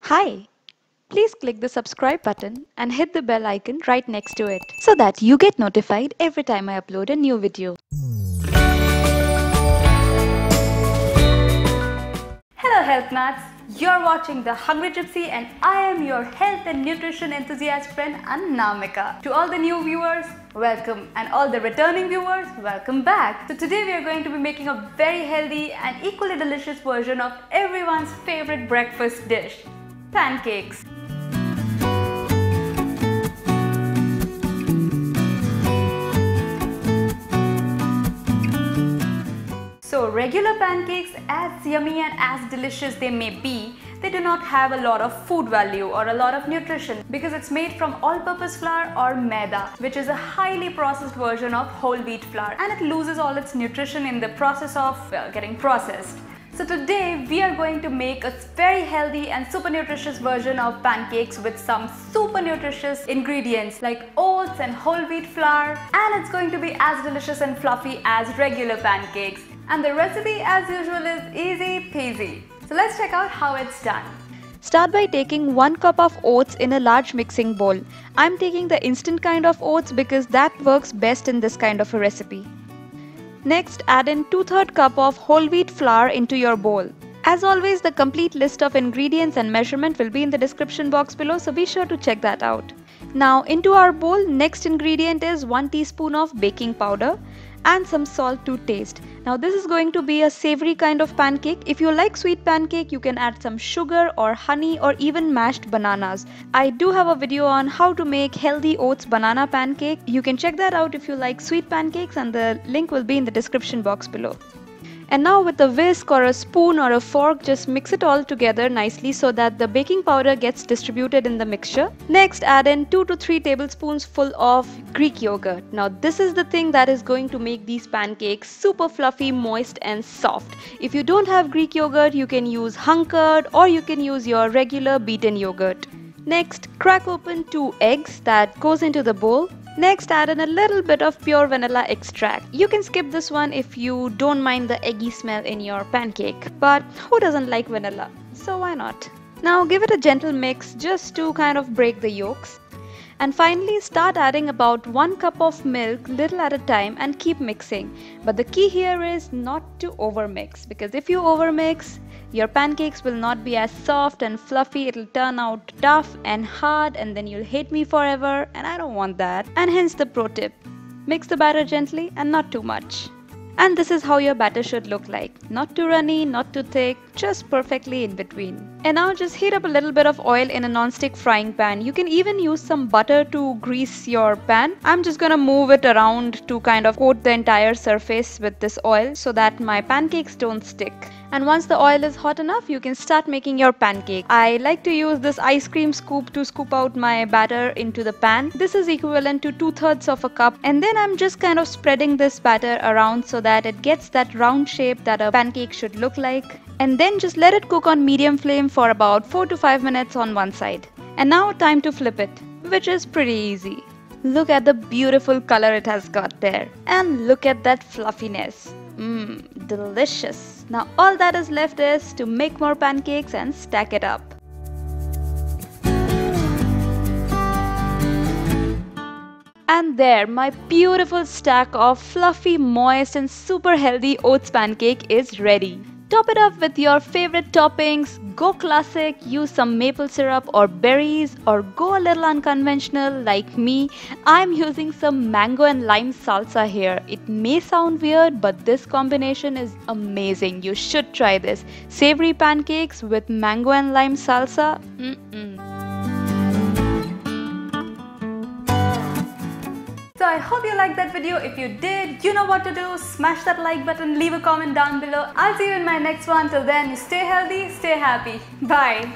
Hi! Please click the subscribe button and hit the bell icon right next to it so that you get notified every time I upload a new video. Hello health nuts! You're watching The Hungry Gypsy and I am your health and nutrition enthusiast friend Anamika. To all the new viewers, welcome, and all the returning viewers, welcome back. So today we are going to be making a very healthy and equally delicious version of everyone's favorite breakfast dish, pancakes. So regular pancakes, as yummy and as delicious they may be, they do not have a lot of food value or a lot of nutrition because it's made from all-purpose flour or maida, which is a highly processed version of whole wheat flour, and it loses all its nutrition in the process of getting processed. So today we are going to make a very healthy and super nutritious version of pancakes with some super nutritious ingredients like oats and whole wheat flour, and it's going to be as delicious and fluffy as regular pancakes. And the recipe as usual is easy peasy. So let's check out how it's done. Start by taking 1 cup of oats in a large mixing bowl. I'm taking the instant kind of oats because that works best in this kind of a recipe. Next, add in 2/3 cup of whole wheat flour into your bowl. As always, the complete list of ingredients and measurement will be in the description box below, so be sure to check that out. Now into our bowl, next ingredient is 1 teaspoon of baking powder and some salt to taste. Now this is going to be a savory kind of pancake. If you like sweet pancake, you can add some sugar or honey or even mashed bananas. I do have a video on how to make healthy oats banana pancake. You can check that out if you like sweet pancakes, and the link will be in the description box below. And now with a whisk or a spoon or a fork, just mix it all together nicely so that the baking powder gets distributed in the mixture. Next, add in 2 to 3 tablespoons full of Greek yogurt. Now this is the thing that is going to make these pancakes super fluffy, moist and soft. If you don't have Greek yogurt, you can use hunkered or you can use your regular beaten yogurt. Next, crack open 2 eggs that goes into the bowl. Next, add in a little bit of pure vanilla extract. You can skip this one if you don't mind the eggy smell in your pancake, but who doesn't like vanilla? So why not? Now give it a gentle mix just to kind of break the yolks. And finally, start adding about 1 cup of milk little at a time and keep mixing. But the key here is not to overmix, because if you overmix, your pancakes will not be as soft and fluffy. It'll turn out tough and hard, and then you'll hate me forever, and I don't want that. And hence the pro tip: mix the batter gently and not too much. And this is how your batter should look like. Not too runny, not too thick, just perfectly in between. And now just heat up a little bit of oil in a non-stick frying pan. You can even use some butter to grease your pan. I'm just gonna move it around to kind of coat the entire surface with this oil so that my pancakes don't stick. And once the oil is hot enough, you can start making your pancake. I like to use this ice cream scoop to scoop out my batter into the pan. This is equivalent to 2/3 of a cup. And then I'm just kind of spreading this batter around so that it gets that round shape that a pancake should look like. And then just let it cook on medium flame for about 4 to 5 minutes on one side. And now time to flip it, which is pretty easy. Look at the beautiful color it has got there. And look at that fluffiness. Delicious. Now all that is left is to make more pancakes and stack it up. And there, my beautiful stack of fluffy, moist and super healthy oats pancake is ready. Top it up with your favorite toppings. Go classic, use some maple syrup or berries, or go a little unconventional like me. I'm using some mango and lime salsa here. It may sound weird, but this combination is amazing. You should try this. Savory pancakes with mango and lime salsa. So I hope you liked that video. If you did, you know what to do. Smash that like button, leave a comment down below. I'll see you in my next one. Till then, stay healthy, stay happy. Bye.